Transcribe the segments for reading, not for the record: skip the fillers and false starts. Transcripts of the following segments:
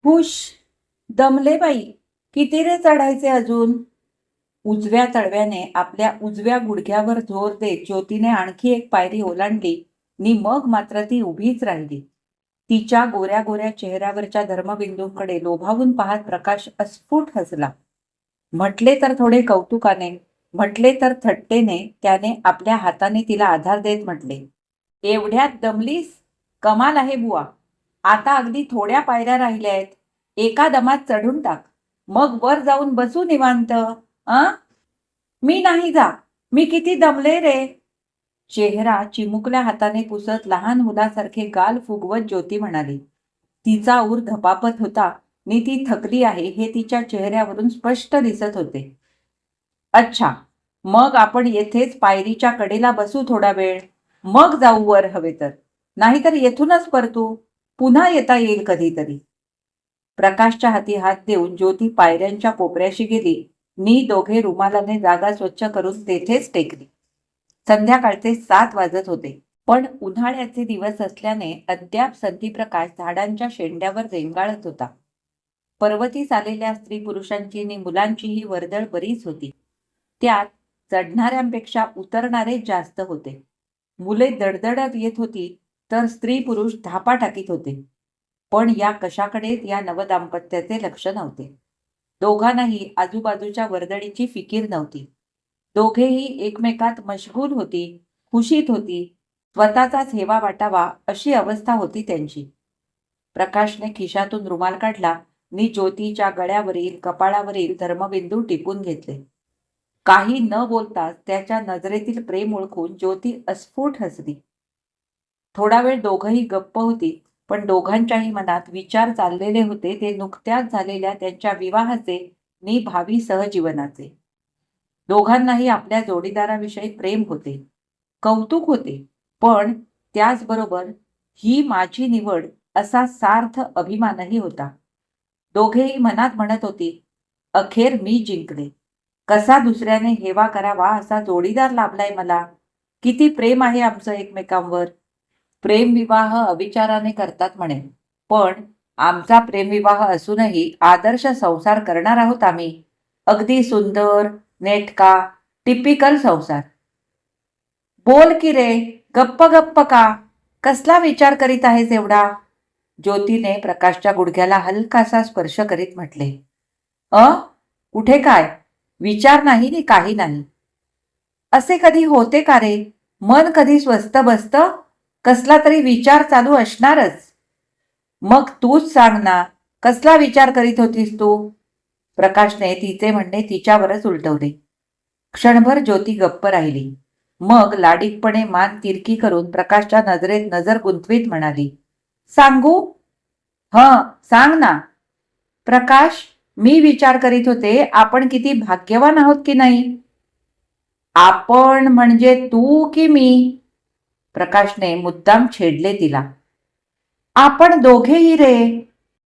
हुश, दमले बाई. किती रे चढायचे अजून? उजव्या तळव्याने आपल्या उजव्या गुडघ्यावर जोर देत ज्योतीने आणखी एक पायरी ओलांडली नि मग मात्र ती उभीच राहिली. तिच्या गोऱ्या गोऱ्या चेहऱ्यावरच्या धर्मबिंदूंकडे लोभावून पाहत प्रकाश अस्फुट हसला. म्हटले तर थोडे कौतुकाने, म्हटले तर थट्टेने त्याने आपल्या हाताने तिला आधार देत म्हटले, एवढ्यात दमलीस? कमाल आहे बुवा. आता अगदी थोड्या पायऱ्या राहिल्या आहेत. एका दमात चढून टाक. मग वर जाऊन बसू निवांत. मी नाही जा. मी किती दमले रे. चेहरा चिमुकल्या हाताने पुसत लहान मुलासारखे गाल फुगवत ज्योती म्हणाली. तिचा ऊर धपापत होता नि ती थकली आहे हे तिच्या चेहऱ्यावरून स्पष्ट दिसत होते. अच्छा, मग आपण येथेच पायरीच्या कडेला बसू थोडा वेळ. मग जाऊ वर हवे तर. नाहीतर येथूनच परतू. पुन्हा येता येईल कधीतरी. प्रकाशच्या हाती हात देऊन ज्योती पायऱ्यांच्या कोपऱ्याशी गेली नि दोघे रुमालाने जागा स्वच्छ करून तेथेच टेकली. संध्याकाळचे 7 वाजत होते. पण उन्हाळ्याचे दिवस असल्याने अद्याप संतीप्रकाश झाडांच्या शेंड्यावर रेंगाळत होता. पर्वतीस आलेल्या स्त्री पुरुषांची नि मुलांचीही वर्दळ बरीच होती. त्यात चढणाऱ्यांपेक्षा उतरणारे जास्त होते. मुले दडदडत येत होती तर स्त्री पुरुष धापा टाकीत होते. पण या कशाकडे या नवदाम्पत्याचे लक्ष नव्हते. दोघांनाही आजूबाजूच्या वर्दळीची फिकीर नव्हती. दोघेही एकमेकात मशगूल होती, खुशीत होती. स्वतःचाच हेवा वाटावा अशी अवस्था होती त्यांची. प्रकाशने खिशातून रुमाल काढला नि ज्योतीच्या गळ्यावरील कपाळावरील धर्मबिंदू टिपून घेतले. काही न बोलताच त्याच्या नजरेतील प्रेम ओळखून ज्योती अस्फुट हसली. थोडा वेळ दोघंही गप्प होती. पण दोघांच्याही मनात विचार चाललेले होते ते नुकत्याच झालेल्या त्यांच्या विवाहाचे नि भावी सहजीवनाचे. दोघांनाही आपल्या जोडीदाराविषयी प्रेम होते, कौतुक होते. पण त्याचबरोबर ही माझी निवड असा सार्थ अभिमानही होता. दोघेही मनात म्हणत होती, अखेर मी जिंकले. कसा दुसऱ्याने हेवा करावा असा जोडीदार लाभलाय मला. किती प्रेम आहे आमचं एकमेकांवर. प्रेमविवाह अविचाराने करतात म्हणे. पण आमचा प्रेमविवाह असूनही आदर्श संसार करणार आहोत आम्ही. अगदी सुंदर, नेटका, टिपिकल संसार. बोल की रे, गप्प गप्प का? कसला विचार करीत आहेस एवढा? ज्योतीने प्रकाशच्या गुडघ्याला हलकासा स्पर्श करीत म्हटले. कुठे काय? विचार नाही नि काही नाही. असे कधी होते का रे? मन कधी स्वस्थ बसतं? कसला तरी विचार चालू असणारच. मग तूच सांग ना, कसला विचार करीत होतीस तू? प्रकाशने तिचे म्हणणे तिच्यावरच उलटवले. क्षणभर ज्योती गप्प राहिली. मग लाडीकपणे मान तिरकी करून प्रकाशच्या नजरेत नजर गुंतवीत म्हणाली, सांगू? सांग ना. प्रकाश, मी विचार करीत होते आपण किती भाग्यवान आहोत की नाही. आपण म्हणजे तू की मी? प्रकाशने मुद्दाम छेडले तिला. आपण दोघेही रे,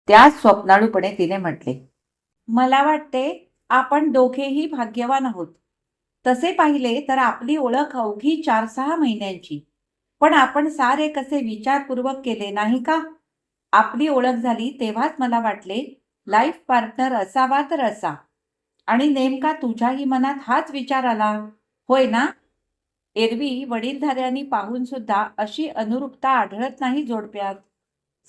त्याच स्वप्नाळूपणे तिने म्हटले. मला वाटते आपण दोघेही भाग्यवान आहोत. तसे पाहिले तर आपली ओळख अवघी 4-6 महिन्यांची. पण आपण सारे कसे विचारपूर्वक केले नाही का? आपली ओळख झाली तेव्हाच मला वाटले लाईफ पार्टनर असावा तर असा. आणि नेमका तुझ्याही मनात हाच विचार आला, होय ना? एरवी वडीलधाऱ्यांनी पाहून सुद्धा अशी अनुरूपता आढळत नाही जोडप्यात.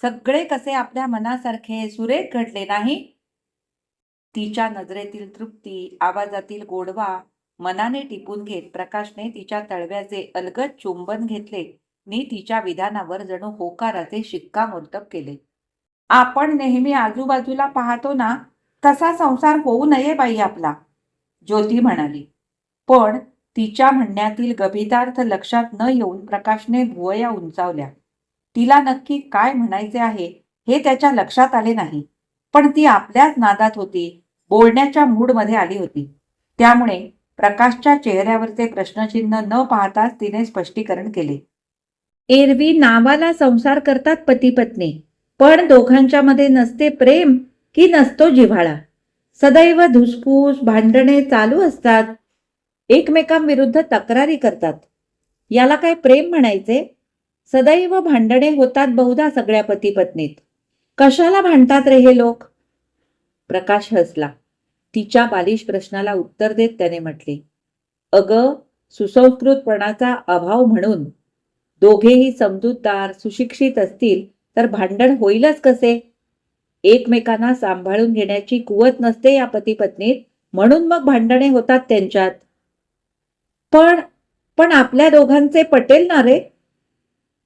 सगळे कसे आपल्या मनासारखे सुरेख घडले नाही. तिच्या नजरेतील तृप्ती, आवाजातील गोडवा मनाने टिपून घेत प्रकाशने तिच्या तळव्याचे अलगद चुंबन घेतले नि तिच्या विधानावर जणू होकाराचे शिक्कामोर्तब केले. आपण नेहमी आजूबाजूला पाहतो ना, तसा संसार होऊ नये बाई आपला, ज्योती म्हणाली. पण तिच्या म्हणण्यातील गभितार्थ लक्षात न येऊन प्रकाशने भुवया उंचावल्या. तिला नक्की काय म्हणायचे आहे हे त्याच्या लक्षात आले नाही. पण ती आपल्याच नादात होती, बोलण्याच्या मूडमध्ये आली होती. त्यामुळे प्रकाशच्या चेहऱ्यावरचे प्रश्नचिन्ह न पाहताच तिने स्पष्टीकरण केले. एरवी नावाला संसार करतात पती पत्नी, पण दोघांच्या मध्ये नसते प्रेम की नसतो जिव्हाळा. सदैव धुसफूस भांडणे चालू असतात. एकमेकांविरुद्ध तक्रारी करतात. याला काय प्रेम म्हणायचे? सदैव भांडणे होतात बहुधा सगळ्या पती पत्नीत. कशाला भांडतात रे हे लोक? प्रकाश हसला. तिच्या बालिश प्रश्नाला उत्तर देत त्याने म्हटले, अगं, सुसंस्कृतपणाचा अभाव म्हणून. दोघेही समजूतदार सुशिक्षित असतील तर भांडण होईलच कसे? एकमेकांना सांभाळून घेण्याची कुवत नसते या पती पत्नीत, म्हणून मग भांडणे होतात त्यांच्यात. पण पण आपल्या दोघांचे पटेल ना रे?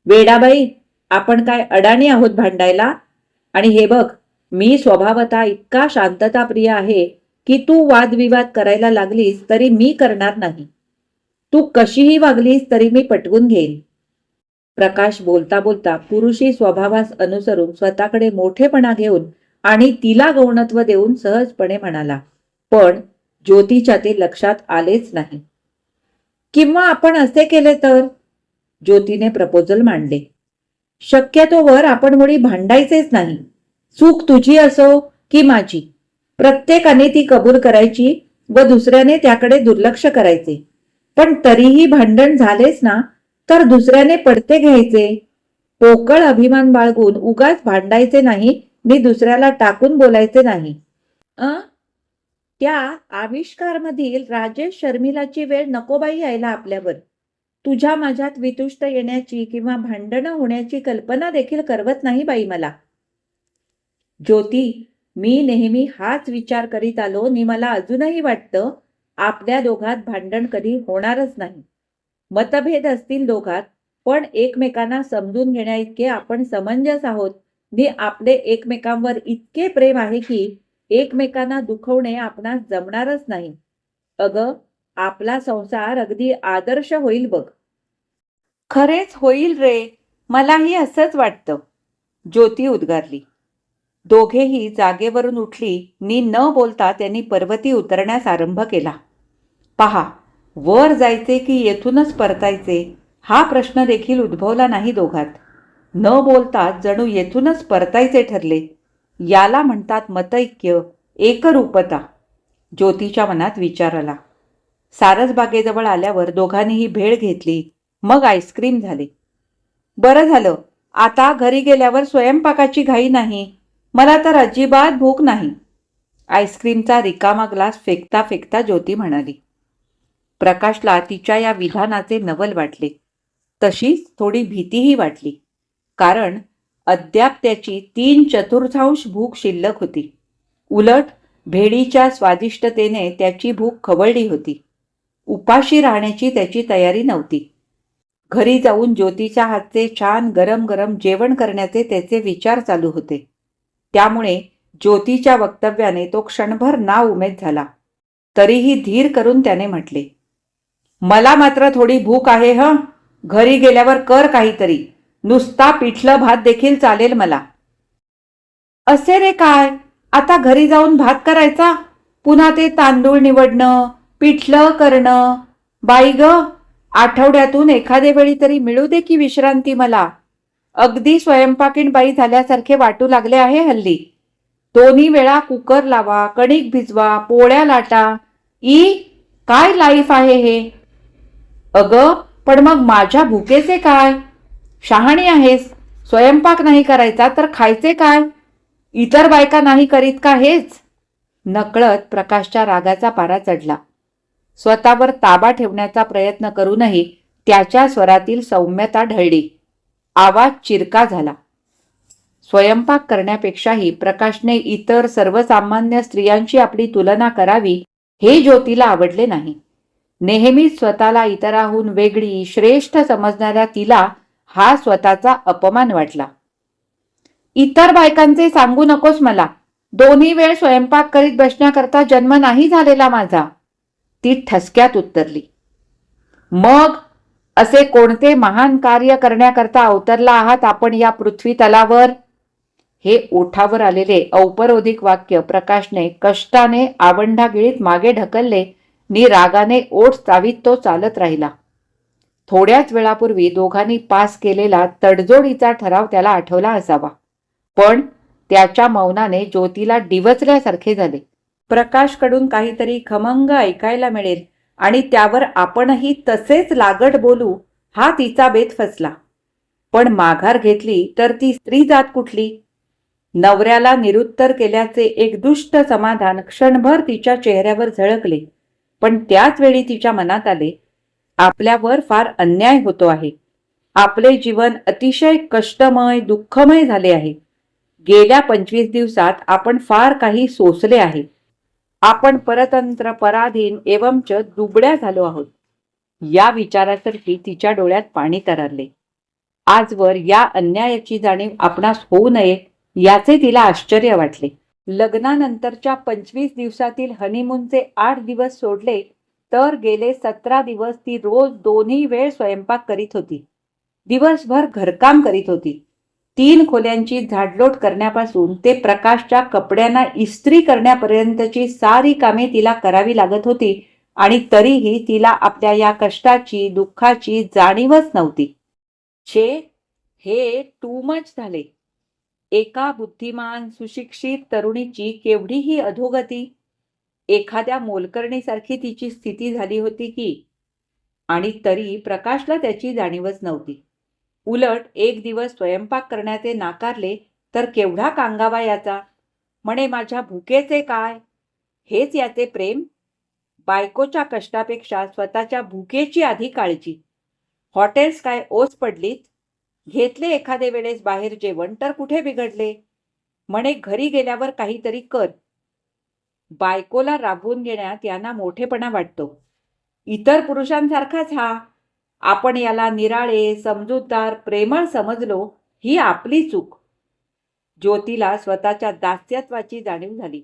वेडाबाई, आपण काय अडाणी आहोत भांडायला? आणि हे बघ, मी स्वभावतः इतका शांतताप्रिय आहे की तू वादविवाद करायला लागलीस तरी मी करणार नाही. तू कशीही वागलीस तरी मी पटवून घेईन. प्रकाश बोलता बोलता पुरुषी स्वभावास अनुसरून स्वतःकडे मोठेपणा घेऊन आणि तिला गौणत्व देऊन सहजपणे म्हणाला. पण ज्योतीच्या ते लक्षात आलेच नाही. किंवा आपण असे केले तर? ज्योतीने प्रपोजल मांडले. शक्यतोवर आपण मुळी भांडायचेच नाही. चूक तुझी असो की माझी, प्रत्येकाने ती कबूल करायची व दुसऱ्याने त्याकडे दुर्लक्ष करायचे. पण तरीही भांडण झालेच ना तर दुसऱ्याने पडते घ्यायचे. पोकळ अभिमान बाळगून उगाच भांडायचे नाही नि दुसऱ्याला टाकून बोलायचे नाही. त्या आविष्कारमधील राजेश शर्मिलाची वेळ नको बाई यायला आपल्यावर. तुझ्या माझ्यात वितुष्ट येण्याची किंवा भांडणं होण्याची कल्पना देखील करवत नाही बाई मला. ज्योती, मी नेहमी हाच विचार करीत आलो नि मला अजूनही वाटतं आपल्या दोघात भांडण कधी होणारच नाही. मतभेद असतील दोघात, पण एकमेकांना समजून घेण्याइतके आपण समंजस आहोत नि आपले एकमेकांवर इतके प्रेम आहे की एकमेकांना दुखवणे आपणास जमणारच नाही. अगं, आपला संसार अगदी आदर्श होईल बघ. खरेच होईल रे, मलाही असंच वाटतं, ज्योती उद्गारली. दोघेही जागेवरून उठली नि न बोलता त्यांनी पर्वती उतरण्यास आरंभ केला. पहा, वर जायचे की येथूनच परतायचे हा प्रश्न देखील उद्भवला नाही दोघात. न बोलता जणू येथूनच परतायचे ठरले. याला म्हणतात मतैक्य, एकरूपता. ज्योतीच्या मनात विचार आला. सारसबागेजवळ आल्यावर दोघांनीही भेळ घेतली, मग आईस्क्रीम झाले. बरं झालं, आता घरी गेल्यावर स्वयंपाकाची घाई नाही. मला तर अजिबात भूक नाही. आईस्क्रीमचा रिकामा ग्लास फेकता फेकता ज्योती म्हणाली. प्रकाशला तिच्या या विधानाचे नवल वाटले. तशीच थोडी भीतीही वाटली, कारण अद्याप त्याची 3/4 भूक शिल्लक होती. उलट भेळीच्या स्वादिष्टतेने त्याची भूक खवळली होती. उपाशी राहण्याची त्याची तयारी नव्हती. घरी जाऊन ज्योतीच्या हातचे छान गरम गरम जेवण करण्याचे त्याचे विचार चालू होते. त्यामुळे ज्योतीच्या वक्तव्याने तो क्षणभर नाउमेद झाला. तरीही धीर करून त्याने म्हटले, मला मात्र थोडी भूक आहे हं. घरी गेल्यावर कर काहीतरी. नुसता पिठलं भात देखील चालेल मला. असे रे काय? आता घरी जाऊन भात करायचा? पुन्हा ते तांदूळ निवडणं, पिठलं करणं. बाई ग, आठवड्यातून एखादे वेळी तरी मिळू दे की विश्रांती मला. अगदी स्वयंपाकीण बाई झाल्यासारखे वाटू लागले आहे हल्ली. 2 वेळा कुकर लावा, कणिक भिजवा, पोळ्या लाटा. काय लाईफ आहे हे? अगं, पण मग माझ्या भुकेचे काय? शहाणी आहेस. स्वयंपाक नाही करायचा तर खायचे काय? इतर बायका नाही करीत का हेच? नकळत प्रकाशच्या रागाचा पारा चढला. स्वतःवर ताबा ठेवण्याचा प्रयत्न करूनही त्याच्या स्वरातील सौम्यता ढळली. आवाज चिरका झाला. स्वयंपाक करण्यापेक्षाही प्रकाशने इतर सर्वसामान्य स्त्रियांशी आपली तुलना करावी हे ज्योतीला आवडले नाही. नेहमीच स्वतःला इतराहून वेगळी, श्रेष्ठ समजणाऱ्या तिला हा स्वतःचा अपमान वाटला. इतर बायकांचे सांगू नकोस मला. 2 वेळ स्वयंपाक करीत बसण्याकरता जन्म नाही झालेला माझा, ती ठसक्यात उत्तरली. मग असे कोणते महान कार्य करण्याकरता अवतरला आहात आपण या पृथ्वी तलावर? हे ओठावर आलेले औपरोधिक वाक्य प्रकाशने कष्टाने आवंढागिळीत मागे ढकलले नि रागाने ओठ चावीत तो चालत राहिला. थोड्याच वेळापूर्वी दोघांनी पास केलेला तडजोडीचा ठराव त्याला आठवला असावा, पण त्याच्या मौनाने ज्योतीला डिवचल्यासारखे झाले. प्रकाशकडून काहीतरी खमंग ऐकायला मिळेल आणि त्यावर आपणही तसेच लागट बोलू हा तिचा बेत फसला. पण माघार घेतली तर ती स्त्री जात कुठली? नवऱ्याला निरुत्तर केल्याचे एक दुष्ट समाधान क्षणभर तिच्या चेहऱ्यावर झळकले, पण त्याच वेळी तिच्या मनात आले, आपल्यावर फार अन्याय होतो आहे. आपले जीवन अतिशय कष्टमय दुःखमय झाले आहे. गेल्या 25 दिवसात आपण फार काही सोसले आहे. आपण परतंत्र पराधीन एवंच दुबळ्या झालो आहोत. या विचारासाठी तिच्या डोळ्यात पाणी तरळले. आजवर या अन्यायाची जाणीव आपणास होऊ नये याचे तिला आश्चर्य वाटले. लग्नानंतरच्या 25 दिवसातील हनीमूनचे 8 दिवस सोडले तर गेले 17 दिवस ती रोज दोन्ही वेळ स्वयंपाक करीत होती. दिवसभर घरकाम करीत होती. 3 खोल्यांची झाडलोट करण्यापासून ते प्रकाशच्या कपड्यांना इस्त्री करण्यापर्यंतची सारी कामे तिला करावी लागत होती आणि तरीही तिला आपल्या या कष्टाची दुःखाची जाणीवच नव्हती. हे टू मच झाले. एका बुद्धिमान सुशिक्षित तरुणीची केवढीही अधोगती. एखाद्या मोलकरणीसारखी तिची स्थिती झाली होती की, आणि तरी प्रकाशला त्याची जाणीवच नव्हती. उलट एक दिवस स्वयंपाक करण्याचे नाकारले तर केवढा कांगावा याचा. म्हणे माझ्या भुकेचे काय, हेच याचे प्रेम. बायकोच्या कष्टापेक्षा स्वतःच्या भुकेची आधी काळजी. हॉटेल्स काय ओस पडलीत. घेतले एखादे वेळेस बाहेर जेवण तर कुठे बिघडले. म्हणे घरी गेल्यावर काहीतरी कर. बायकोला राबवून घेण्यात यांना मोठेपणा वाटतो. इतर पुरुषांसारखाच हा. आपण याला निराळे समजूतदार प्रेमळ समजलो ही आपली चूक. ज्योतीला स्वतःच्या दास्यत्वाची जाणीव झाली.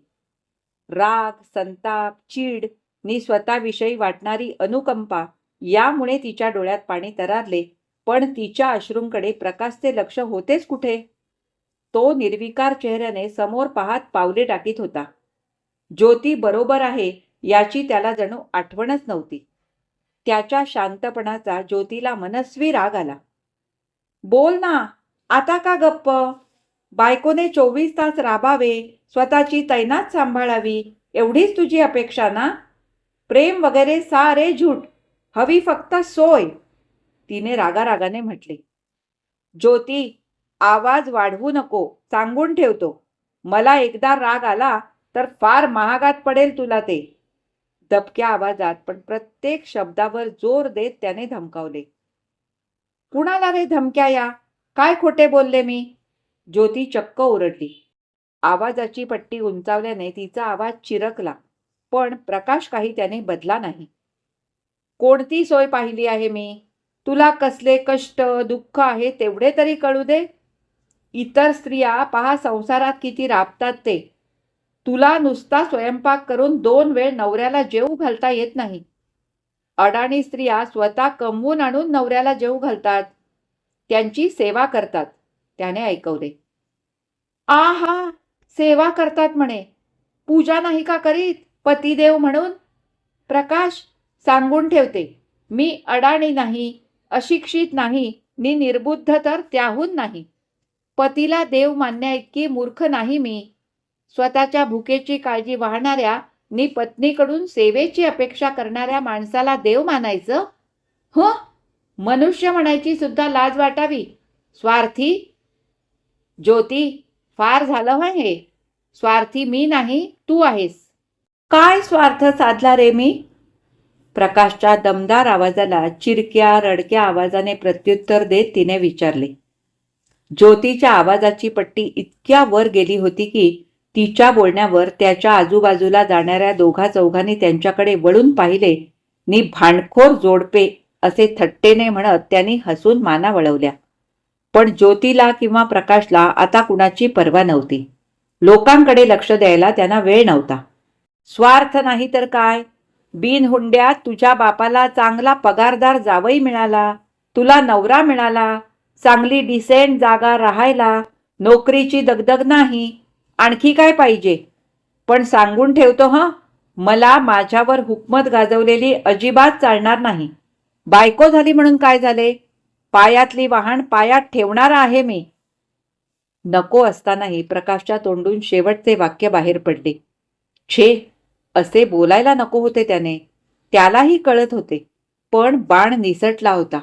राग, संताप, चीड नि स्वतःविषयी वाटणारी अनुकंपा यामुळे तिच्या डोळ्यात पाणी तरळले, पण तिच्या अश्रूंकडे प्रकाशचे लक्ष होतेच कुठे. तो निर्विकार चेहऱ्याने समोर पाहत पावले टाकीत होता. ज्योती बरोबर आहे याची त्याला जणू आठवणच नव्हती. त्याच्या शांतपणाचा ज्योतीला मनस्वी राग आला. बोल ना, आता का गप्प. बायकोने 24 तास राबावे, स्वतःची तैनात सांभाळावी एवढीच तुझी अपेक्षा ना. प्रेम वगैरे सारे झूट, हवी फक्त सोय, तिने रागारागाने म्हटले. ज्योती, आवाज वाढवू नको, सांगून ठेवतो. मला एकदा राग आला तर फार महागात पडेल तुला ते. दबक्या आवाजात पण प्रत्येक शब्दावर जोर देत त्याने धमकावले. कुणाला रे धमक्या या, काय खोटे बोलले मी. ज्योती चक्क ओरडली. आवाजाची पट्टी उंचावल्याने तिचा आवाज चिरकला, पण प्रकाश काही त्याने बदला नाही. कोणती सोय पाहिली आहे मी. तुला कसले कष्ट दुःख आहे तेवढे तरी कळू दे. इतर स्त्रिया पहा संसारात किती राबतात ते. तुला नुसता स्वयंपाक करून 2 वेळ नवऱ्याला जेवू घालता येत नाही. अडाणी स्त्रिया स्वतः कमवून आणून नवऱ्याला जेवू घालतात, त्यांची सेवा करतात, त्याने ऐकवले. आहा, सेवा करतात म्हणे. पूजा नाही का करीत पतिदेव म्हणून. प्रकाश, सांगून ठेवते, मी अडाणी नाही, अशिक्षित नाही नि निर्बुद्ध तर त्याहून नाही. पतीला देव मानण्या इतकी मूर्ख नाही मी. स्वतःच्या भुकेची काळजी वाहणाऱ्या नि पत्नीकडून सेवेची अपेक्षा करणाऱ्या माणसाला देव मानायचं. हो, मनुष्य म्हणायची सुद्धा लाज वाटावी. स्वार्थी. ज्योती, फार झालं होय हे. स्वार्थी मी नाही, तू आहेस. काय स्वार्थ साधला रे मी. प्रकाशच्या दमदार आवाजाला चिरक्या रडक्या आवाजाने प्रत्युत्तर देत तिने विचारले. ज्योतीच्या आवाजाची पट्टी इतक्या वर गेली होती की तिच्या बोलण्यावर त्याच्या आजूबाजूला जाणाऱ्या दोघा चौघांनी त्यांच्याकडे वळून पाहिले नि भांडखोर जोडपे असे थट्टेने म्हणत त्यांनी हसून माना वळवल्या. पण ज्योतीला किंवा प्रकाशला आता कुणाची पर्वा नव्हती. लोकांकडे लक्ष द्यायला त्यांना वेळ नव्हता. स्वार्थ नाही तर काय. बिनहुंड्यात तुझ्या बापाला चांगला पगारदार जावई मिळाला, तुला नवरा मिळाला, चांगली डिसेंट जागा राहायला, नोकरीची दगदग नाही, आणखी काय पाहिजे. पण सांगून ठेवतो हं, मला माझ्यावर हुकमत गाजवलेली अजिबात चालणार नाही. बायको झाली म्हणून काय झाले, पायातली वाहन पायात ठेवणारा आहे मी. नको असतानाही प्रकाशच्या तोंडून शेवटचे वाक्य बाहेर पडले. छे, असे बोलायला नको होते त्याने. त्यालाही कळत होते, पण बाण निसटला होता.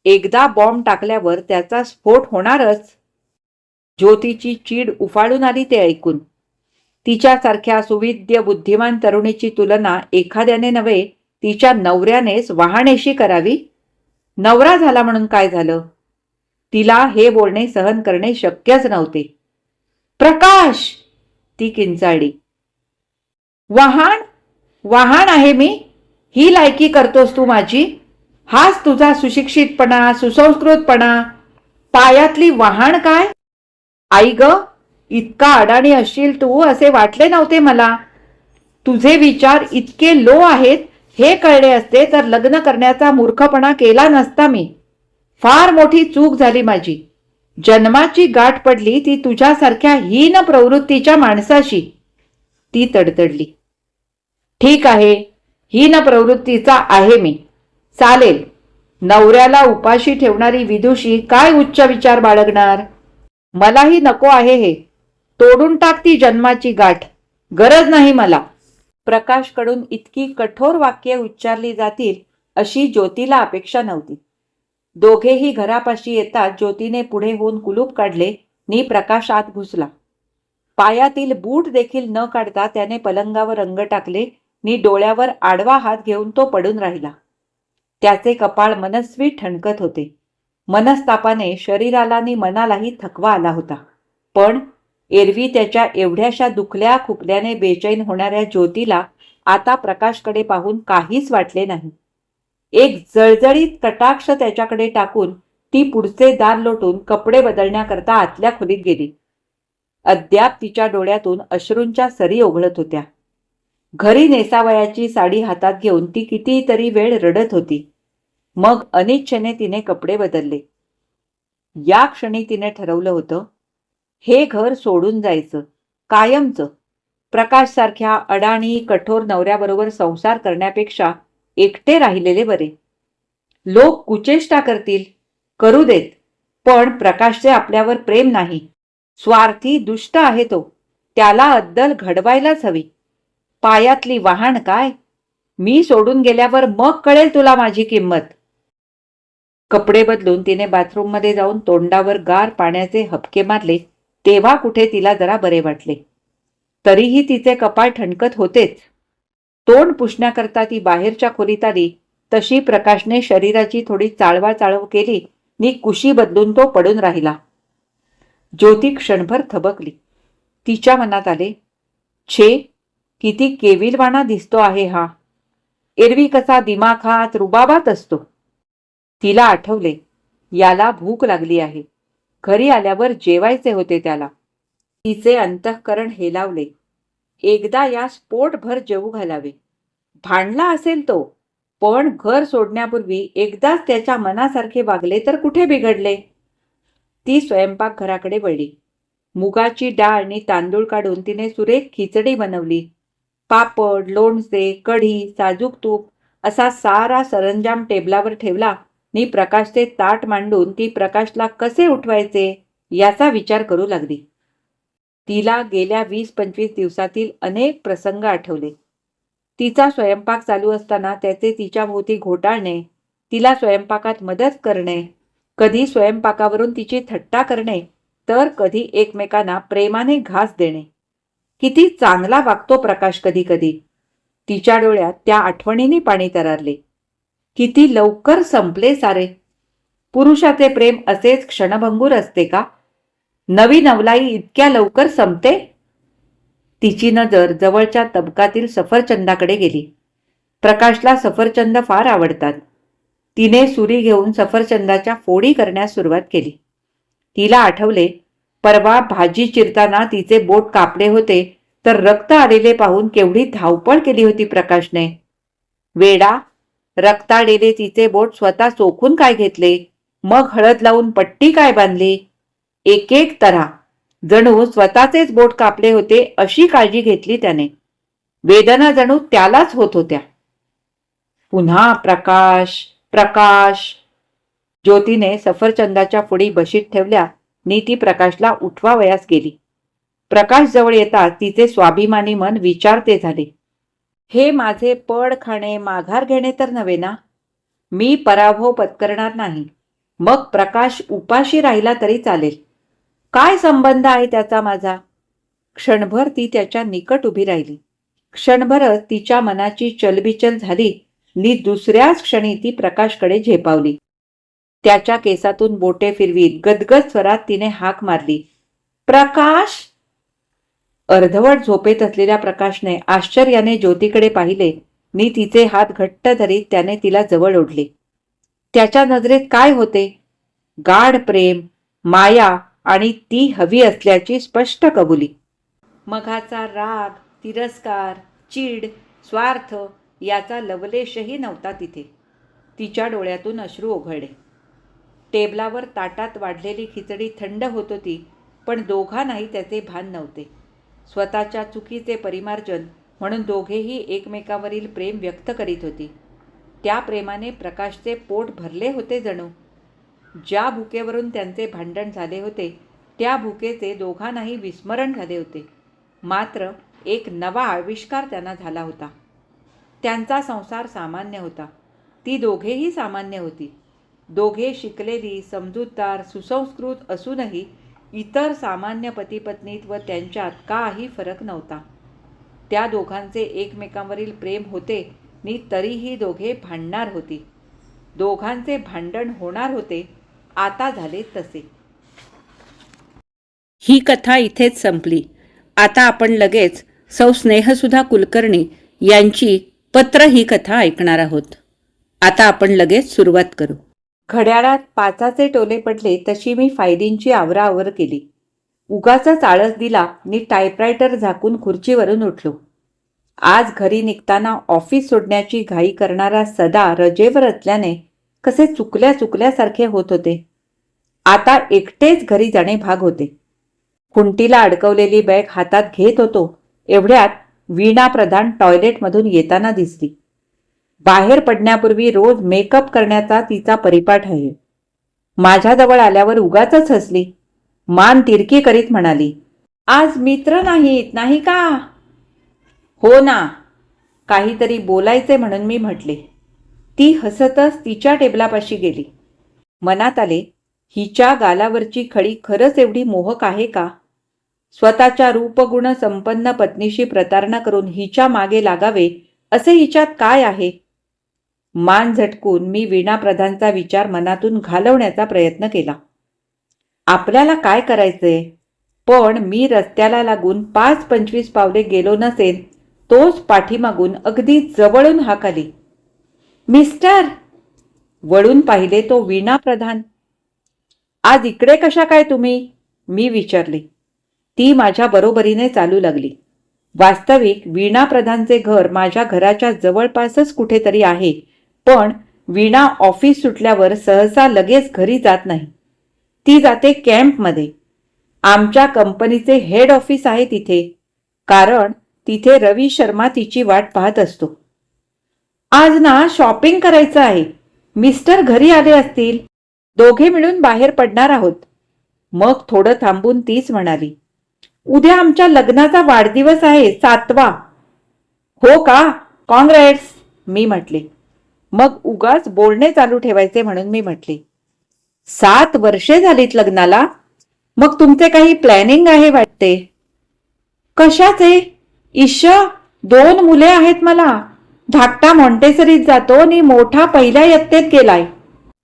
एकदा बॉम्ब टाकल्यावर त्याचा स्फोट होणारच. ज्योतीची चीड उफाळून आली ते ऐकून. तिच्यासारख्या सुविद्य बुद्धिमान तरुणीची तुलना एखाद्याने नव्हे तिच्या नवऱ्यानेच वहाणेशी करावी. नवरा झाला म्हणून काय झालं? तिला हे बोलणे सहन करणे शक्यच नव्हते. प्रकाश, ती किंचाळली. वहाण? वहाण आहे मी? ही लायकी करतोस तू माझी? हाच तुझा सुशिक्षितपणा, सुसंस्कृतपणा? पायातली वहाण काय? आई ग, इतका अडाणी असशील तू असे वाटले नव्हते मला. तुझे विचार इतके लो आहेत हे कळले असते तर लग्न करण्याचा मूर्खपणा केला नसता मी. फार मोठी चूक झाली माझी. जन्माची गाठ पडली ती तुझ्यासारख्या हीन प्रवृत्तीच्या माणसाशी. ती तडतडली. ठीक आहे, हीन प्रवृत्तीचा आहे मी. चालेल. नवऱ्याला उपाशी ठेवणारी विदुषी काय उच्च विचार बाळगणार? मलाही नको आहे हे. तोडून टाक ती जन्माची गाठ. गरज नाही मला. प्रकाशकडून इतकी कठोर वाक्ये उच्चारली जातील अशी ज्योतीला अपेक्षा नव्हती. दोघेही घरापाशी येताच ज्योतीने पुढे होऊन कुलूप काढले नि प्रकाश आत घुसला. पायातील बूट देखील न काढता त्याने पलंगावर अंग टाकले नि डोळ्यावर आडवा हात घेऊन तो पडून राहिला. त्याचे कपाळ मनस्वी ठणकत होते. मनस्तापाने शरीराला नि मनालाही थकवा आला होता. पण एरवी त्याच्या एवढ्याशा दुखल्या खुपल्याने बेचैन होणाऱ्या ज्योतीला आता प्रकाशकडे पाहून काहीच वाटले नाही. एक जळजळीत कटाक्ष त्याच्याकडे टाकून ती पुढचे दार लोटून कपडे बदलण्याकरता आतल्या खोलीत गेली. अद्याप तिच्या डोळ्यातून अश्रूंच्या सरी ओघळत होत्या. घरी नेसावयाची साडी हातात घेऊन ती कितीतरी वेळ रडत होती. मग अनिच्छेने तिने कपडे बदलले. या क्षणी तिने ठरवलं होतं, हे घर सोडून जायचं, कायमचं. प्रकाशसारख्या अडाणी कठोर नवऱ्याबरोबर संसार करण्यापेक्षा एकटे राहिलेले बरे. लोक कुचेष्टा करतील, करू देत, पण प्रकाशचे आपल्यावर प्रेम नाही. स्वार्थी दुष्ट आहे तो. त्याला अद्दल घडवायलाच हवी. पायातली वहाण काय? मी सोडून गेल्यावर मग कळेल तुला माझी किंमत. कपडे बदलून तिने बाथरूममध्ये जाऊन तोंडावर गार पाण्याचे हबके मारले तेव्हा कुठे तिला जरा बरे वाटले. तरीही तिचे कपाळ ठणकत होतेच. तोंड पुसण्याकरता ती बाहेरच्या खोलीत आली तशी प्रकाशने शरीराची थोडी चाळवाचाळव केली नि कुशी बदलून तो पडून राहिला. ज्योती क्षणभर थबकली. तिच्या मनात आले, छे, किती केविलवाणा दिसतो आहे हा. एरवी कसा दिमाखात रुबाबात असतो. तिला आठवले, याला भूक लागली आहे. घरी आल्यावर जेवायचे होते त्याला. तिचे अंतःकरण हेलावले. एकदा यास पोटभर जेवू घालावे. भांडला असेल तो, पण घर सोडण्यापूर्वी एकदाच त्याच्या मनासारखे वागले तर कुठे बिघडले. ती स्वयंपाकघराकडे वळली. मुगाची डाळ आणि तांदूळ काढून तिने सुरेख खिचडी बनवली. पापड, लोणचे, कढी, साजूक तूप असा सारा सरंजाम टेबलावर ठेवला नि प्रकाशचे ताट मांडून ती प्रकाशला कसे उठवायचे याचा विचार करू लागली. तिला गेल्या 20-25 दिवसातील अनेक प्रसंग आठवले. तिचा स्वयंपाक चालू असताना त्याचे तिच्याभोवती घोटाळणे, तिला स्वयंपाकात मदत करणे, कधी स्वयंपाकावरून तिची थट्टा करणे तर कधी एकमेकांना प्रेमाने घास देणे. किती चांगला वागतो प्रकाश कधी कधी. तिच्या डोळ्यात त्या आठवणींनी पाणी तरारले. किती लवकर संपले सारे. पुरुषाचे प्रेम असेच क्षणभंगूर असते का? नवी नवलाई इतक्या लवकर संपते? तिची नजर जवळच्या तबकातील सफरचंदाकडे गेली. प्रकाशला सफरचंद फार आवडतात. तिने सुरी घेऊन सफरचंदाच्या फोडी करण्यास सुरुवात केली. तिला आठवले, परवा भाजी चिरताना तिचे बोट कापले होते तर रक्त आलेले पाहून केवढी धावपळ केली होती प्रकाशने. वेडा, रक्ताळलेले तिचे बोट स्वतः चोखून काय घेतले, मग हळद लावून पट्टी काय बांधली. एक एक तऱ्हा जणू स्वतःचेच बोट कापले होते अशी काळजी घेतली त्याने. वेदना जणू त्यालाच होत होत्या. पुन्हा प्रकाश, प्रकाश. ज्योतीने सफरचंदाच्या फोडी बशीत ठेवल्या नि ती प्रकाशला उठवावयास गेली. प्रकाश जवळ येताच तिचे स्वाभिमानी मन विचारते झाले. हे माझे पड खाणे, माघार घेणे तर नव्हे ना? मी पराभव पत्करणार नाही. मग प्रकाश उपाशी राहिला तरी चालेल. काय संबंध आहे त्याचा माझा? क्षणभर ती त्याच्या निकट उभी राहिली. क्षणभरच तिच्या मनाची चलबिचल झाली आणि दुसऱ्याच क्षणी ती प्रकाशकडे झेपावली. त्याच्या केसातून बोटे फिरवीत गदगद स्वरात तिने हाक मारली, प्रकाश. अर्धवट झोपेत असलेल्या प्रकाशने आश्चर्याने ज्योतीकडे पाहिले आणि तिचे हात घट्ट धरीत त्याने तिला जवळ ओढले. त्याच्या नजरेत काय होते? गाढ प्रेम, माया आणि ती हवी असल्याची स्पष्ट कबुली. मघाचा राग, तिरस्कार, चीड, स्वार्थ याचा लवलेशही नव्हता तिथे. तिच्या डोळ्यातून अश्रू ओघळले. टेबलावर ताटात वाढलेली खिचडी थंड होत होती, पण दोघांनाही त्याचे भान नव्हते. स्वतःच्या चुकीचे परिमार्जन म्हणून दोघेही एकमेकावरील प्रेम व्यक्त करीत होती. त्या प्रेमाने प्रकाशचे पोट भरले होते जणू. ज्या भुकेवरून त्यांचे भांडण झाले होते त्या भुकेचे दोघांनाही विस्मरण झाले होते. मात्र एक नवा आविष्कार त्यांना झाला होता. त्यांचा संसार सामान्य होता. ती दोघेही सामान्य होती. दोघे शिकलेली, समजूतदार, सुसंस्कृत असूनही इतर सामान्य पतीपत्नीत व त्यांच्यात काही फरक नव्हता. त्या दोघांचे एकमेकांवरील प्रेम होते आणि तरीही दोघे भांडणार होती. दोघांचे भांडण होणार होते. आता झाले तसे. ही कथा इथेच संपली. आता आपण लगेच सौ स्नेहसुधा कुलकर्णी यांची पत्र ही कथा ऐकणार आहोत. आता आपण लगेच सुरुवात करू. घड्याळात 5चे टोले पडले तशी मी फायलींची आवराआवर केली. उगाचच आळस दिला आणि टायपरायटर झाकून खुर्चीवरून उठलो. आज घरी निघताना ऑफिस सोडण्याची घाई करणारा सदा रजेवर असल्याने कसे चुकल्यासारखे होत होते. आता एकटेच घरी जाणे भाग होते. खुंटीला अडकवलेली बॅग हातात घेत होतो एवढ्यात वीणा प्रधान टॉयलेटमधून येताना दिसली. बाहेर पडण्यापूर्वी रोज मेकअप करण्याचा तिचा परिपाठ आहे. माझ्याजवळ आल्यावर उगाचच हसली. मान तिरकी करीत म्हणाली, आज मित्र नाहीत नाही का? हो ना, काहीतरी बोलायचे म्हणून मी म्हटले. ती हसतच तिच्या टेबलापाशी गेली. मनात आले, हिच्या गालावरची खडी खरंच एवढी मोहक आहे का? स्वतःच्या रूपगुण संपन्न पत्नीशी प्रतारणा करून हिच्या मागे लागावे असे हिच्यात काय आहे? मान झटकून मी वीणा प्रधानचा विचार मनातून घालवण्याचा प्रयत्न केला. आपल्याला काय करायचंय? पण मी रस्त्याला लागून 5-25 पावले गेलो नसेल तोच पाठीमागून अगदी जवळून हाक आली, मिस्टर. वळून पाहिले तो वीणा प्रधान. आज इकडे कशा काय तुम्ही? मी विचारले. ती माझ्या बरोबरीने चालू लागली. वास्तविक वीणा प्रधानचे घर माझ्या घराच्या जवळपासच कुठेतरी आहे, पण वीणा ऑफिस सुटल्यावर सहसा लगेच घरी जात नाही. ती जाते कॅम्पमध्ये. आमच्या कंपनीचे हेड ऑफिस आहे तिथे, कारण तिथे रवी शर्मा तिची वाट पाहत असतो. आज ना शॉपिंग करायचं आहे. मिस्टर घरी आले असतील. दोघे मिळून बाहेर पडणार आहोत. मग थोडं थांबून तीच म्हणाली, उद्या आमच्या लग्नाचा वाढदिवस आहे, 7वा. हो का? कॉंग्रॅट्स, मी म्हटले. मग उगाच बोलणे चालू ठेवायचे म्हणून मी म्हटले, 7 वर्षे झालीत लग्नाला. मग तुमचे काही प्लॅनिंग आहे वाटते? कशाचे? 2 मुले आहेत मला. धाकटा मॉन्टेसरीत जातो आणि मोठा पहिल्या इयत्तेत गेलाय.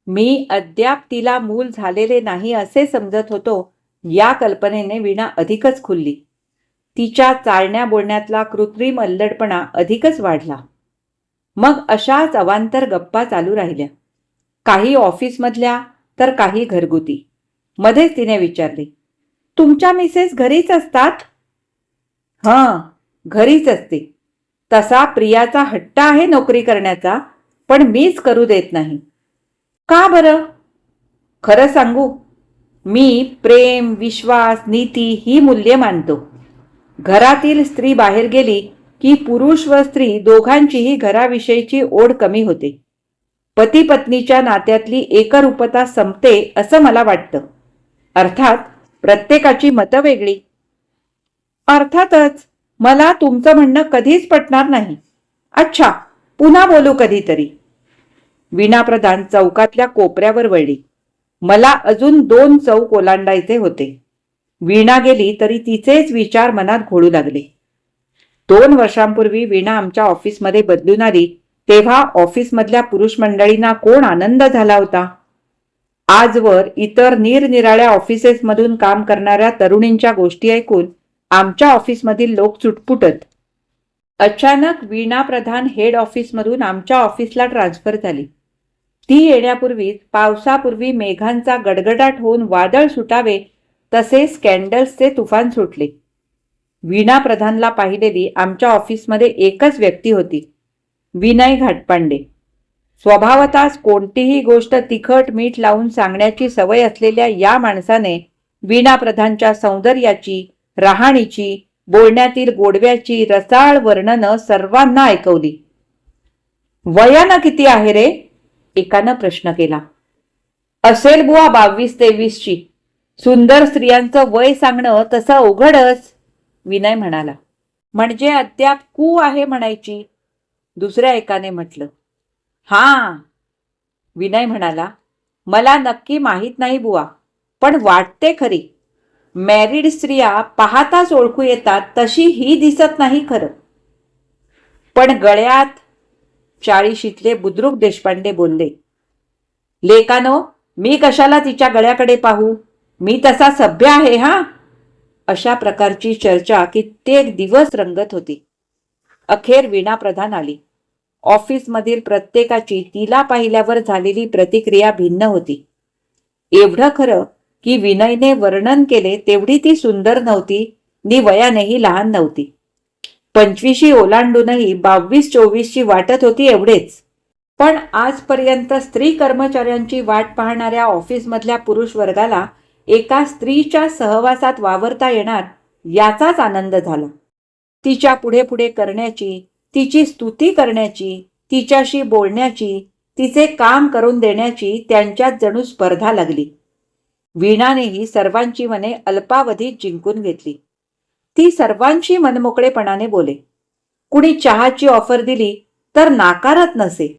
मी अद्याप तिला मूल झालेले नाही असे समजत होतो. या कल्पनेने वीणा अधिकच खुलली. तिच्या चालण्या बोलण्यातला कृत्रिम अल्लडपणा अधिकच वाढला. मग अशाच अवांतर गप्पा चालू राहिल्या, काही ऑफिसमधल्या तर काही घरगुती. मध्येच तिने विचारले, तुमच्या मिसेस घरीच असतात? हां, घरीच असते. तसा प्रियाचा हट्ट आहे नोकरी करण्याचा, पण मीच करू देत नाही. का बरं? खरं सांगू, मी प्रेम, विश्वास, नीती ही मूल्ये मानतो. घरातील स्त्री बाहेर गेली की पुरुष व स्त्री दोघांचीही घराविषयीची ओढ कमी होते. पती पत्नीच्या नात्यातली एकरूपता संपते असं मला वाटतं. अर्थात प्रत्येकाची मतं वेगळी. अर्थातच मला तुमचं म्हणणं कधीच पटणार नाही. अच्छा, पुन्हा बोलू कधीतरी. वीणा प्रधान चौकातल्या कोपऱ्यावर वळली. मला अजून 2 चौक ओलांडायचे होते. वीणा गेली तरी तिचेच विचार मनात घोळू लागले. 2 वर्षांपूर्वी वीणा आमच्या ऑफिसमध्ये बदलून आली तेव्हा ऑफिसमधल्या पुरुष मंडळींना कोण आनंद झाला होता. आजवर इतर निरनिराळ्या ऑफिसेसमधून काम करणाऱ्या तरुणींच्या गोष्टी ऐकून आमच्या ऑफिसमधील लोक चुटपुटत. अचानक वीणा प्रधान हेड ऑफिसमधून आमच्या ऑफिसला ट्रान्सफर झाली. ती येण्यापूर्वीच पावसापूर्वी मेघांचा गडगडाट होऊन वादळ सुटावे तसे स्कॅन्डल्सचे तुफान सुटले. वीणा प्रधानला पाहिलेली आमच्या ऑफिसमध्ये एकच व्यक्ती होती, विनय घाटपांडे. स्वभावतःच कोणतीही गोष्ट तिखट मीठ लावून सांगण्याची सवय असलेल्या या माणसाने वीणा प्रधानच्या सौंदर्याची, राहणीची, बोलण्यातील गोडव्याची रसाळ वर्णनं सर्वांना ऐकवली. वयानं किती आहे रे? एकानं प्रश्न केला. असेल बुवा 22-23ची. सुंदर स्त्रियांचं वय सांगणं तसं अवघडच, विनय म्हणाला. म्हणजे अद्याप कू आहे म्हणायची, दुसऱ्या एकाने म्हटलं. हां, विनय म्हणाला. मला नक्की माहीत नाही बुवा, पण वाटते खरी. मॅरिड स्त्रिया पाहताच ओळखू येतात तशी ही दिसत नाही खरं. पण गळ्यात, 40शीतले बुद्रुक देशपांडे बोलले. लेकानो, मी कशाला तिच्या गळ्याकडे पाहू? मी तसा सभ्य आहे हा. अशा प्रकारची चर्चा कित्येक दिवस रंगत होती. अखेर वीणा प्रधान आली. ऑफिसमधील प्रत्येकाची तिला पाहिल्यावर झालेली प्रतिक्रिया भिन्न होती. एवढं खरं की विनयने वर्णन केले तेवढी ती सुंदर नव्हती नि वयानेही लहान नव्हती. 25शी ओलांडूनही 22-24ची वाटत होती एवढेच. पण आजपर्यंत स्त्री कर्मचाऱ्यांची वाट पाहणाऱ्या ऑफिसमधल्या पुरुष वर्गाला एका स्त्रीच्या सहवासात वावरता येणार याचाच आनंद झाला. तिच्या पुढे पुढे करण्याची, तिची स्तुती करण्याची, तिच्याशी बोलण्याची, तिचे काम करून देण्याची त्यांच्यात जणू स्पर्धा लागली. वीणानेही सर्वांची मने अल्पावधीत जिंकून घेतली. ती सर्वांशी मनमोकळेपणाने बोले. कुणी चहाची ऑफर दिली तर नाकारत नसे.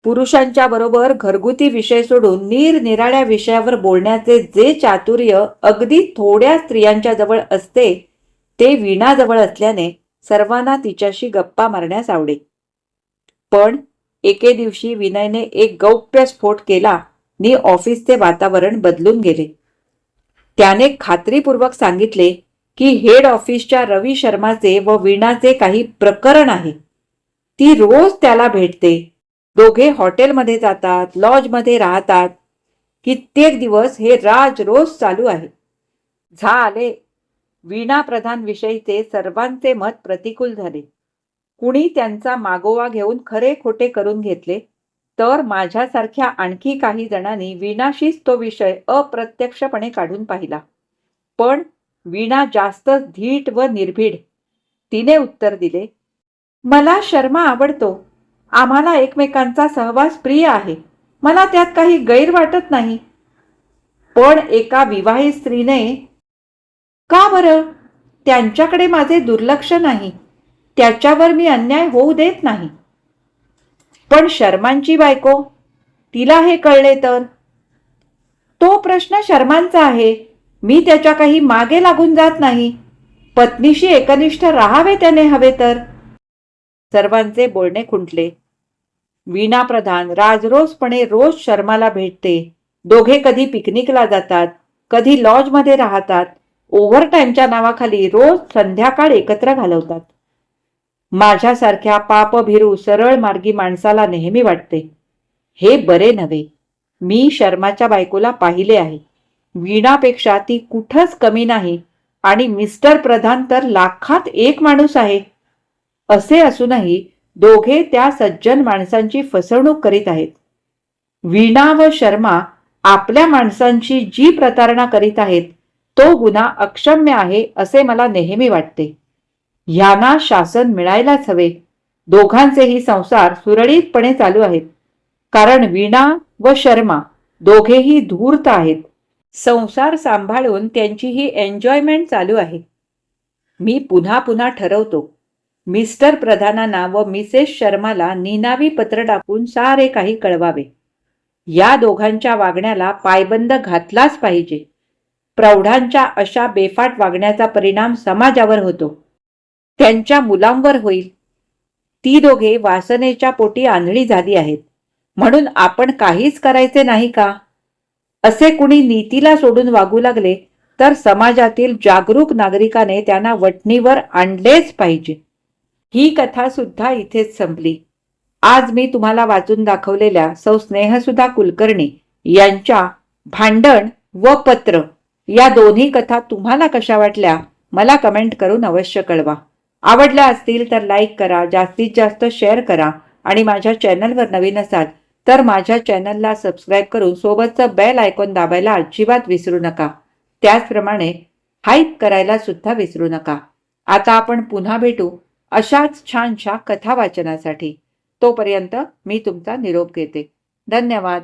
पुरुषांच्या बरोबर घरगुती विषय सोडून निरनिराळ्या विषयावर बोलण्याचे जे चातुर्य अगदी थोड्या स्त्रियांच्या जवळ असते ते वीणाजवळ असल्याने सर्वांना तिच्याशी गप्पा मारण्यास आवडे. पण एके दिवशी विनयने एक गौप्य स्फोट केला नि ऑफिसचे वातावरण बदलून गेले. त्याने खात्रीपूर्वक सांगितले की हेड ऑफिसच्या रवी शर्माचे व वीणाचे काही प्रकरण आहे. ती रोज त्याला भेटते. दोघे हॉटेलमध्ये जातात, लॉजमध्ये राहतात. कित्येक दिवस हे राज रोज चालू आहे. झाले. वीणा प्रधान विषयीचे सर्वांचे मत प्रतिकूल झाले. कुणी त्यांचा मागोवा घेऊन खरे खोटे करून घेतले तर माझ्यासारख्या आणखी काही जणांनी वीणाशीच तो विषय अप्रत्यक्षपणे काढून पाहिला. पण वीणा जास्तच धीट व निर्भीड. तिने उत्तर दिले, मला शर्मा आवडतो. आम्हाला एकमेकांचा सहवास प्रिय आहे. मला त्यात काही गैर वाटत नाही. पण एका विवाहित स्त्रीने, का बरं? त्यांच्याकडे माझे दुर्लक्ष नाही. त्याच्यावर मी अन्याय होऊ देत नाही. पण शर्मांची बायको, तिला हे कळले तर? तो प्रश्न शर्मांचा आहे. मी त्याच्या काही मागे लागून जात नाही. पत्नीशी एकनिष्ठ राहावे त्याने हवे तर. सर्वांचे बोलणे खुंटले. वीणा प्रधान राजरोसपणे रोज शर्माला भेटते. दोघे कधी पिकनिकला जातात, कधी लॉजमध्ये राहतात. ओव्हरटाईमच्या नावाखाली रोज संध्याकाळ एकत्र घालवतात. माझ्यासारख्या पापभिरू सरळ मार्गी माणसाला नेहमी वाटते, हे बरे नव्हे. मी शर्माच्या बायकोला पाहिले आहे. वीणापेक्षा ती कुठंच कमी नाही आणि मिस्टर प्रधान तर लाखात एक माणूस आहे. असे असूनही दोघे त्या सज्जन माणसांची फसवणूक करीत आहेत. वीणा व शर्मा आपल्या माणसांची जी प्रतारणा करीत आहेत तो गुन्हा अक्षम्य आहे असे मला नेहमी वाटते. ह्यांना शासन मिळायलाच हवे. दोघांचेही संसार सुरळीतपणे चालू आहेत. कारण वीणा व शर्मा दोघेही धूर्त आहेत. संसार सांभाळून त्यांची ही एन्जॉयमेंट चालू आहे. मी पुन्हा पुन्हा ठरवतो, मिस्टर प्रधानांना व मिसेस शर्माला निनावी पत्र टाकून सारे काही कळवावे. या दोघांच्या वागण्याला पायबंद घातलाच पाहिजे. प्रौढांच्या अशा बेफाट वागण्याचा परिणाम समाजावर होतो, त्यांच्या मुलांवर होईल. ती दोघे वासनेच्या पोटी आंधळी झाली आहेत, म्हणून आपण काहीच करायचे नाही का? असे कुणी नीतीला सोडून वागू लागले तर समाजातील जागरूक नागरिकाने त्यांना वठणीवर आणलेच पाहिजे. ही कथा सुद्धा इथेच संपली. आज मी तुम्हाला वाचून दाखवलेल्या सौ स्नेहसुधा कुलकर्णी यांच्या भांडण व पत्र या दोन्ही कथा तुम्हाला कशा वाटल्या मला कमेंट करून अवश्य कळवा. आवडल्या असतील तर लाईक करा, जास्तीत जास्त शेअर करा आणि माझ्या चॅनलवर नवीन असाल तर माझ्या चॅनलला सबस्क्राईब करून सोबतचं बेल आयकॉन दाबायला अजिबात विसरू नका. त्याचप्रमाणे हाईप करायला सुद्धा विसरू नका. आता आपण पुन्हा भेटू अशाच छानशा कथा वाचनासाठी. तोपर्यंत मी तुमचा निरोप घेते. धन्यवाद.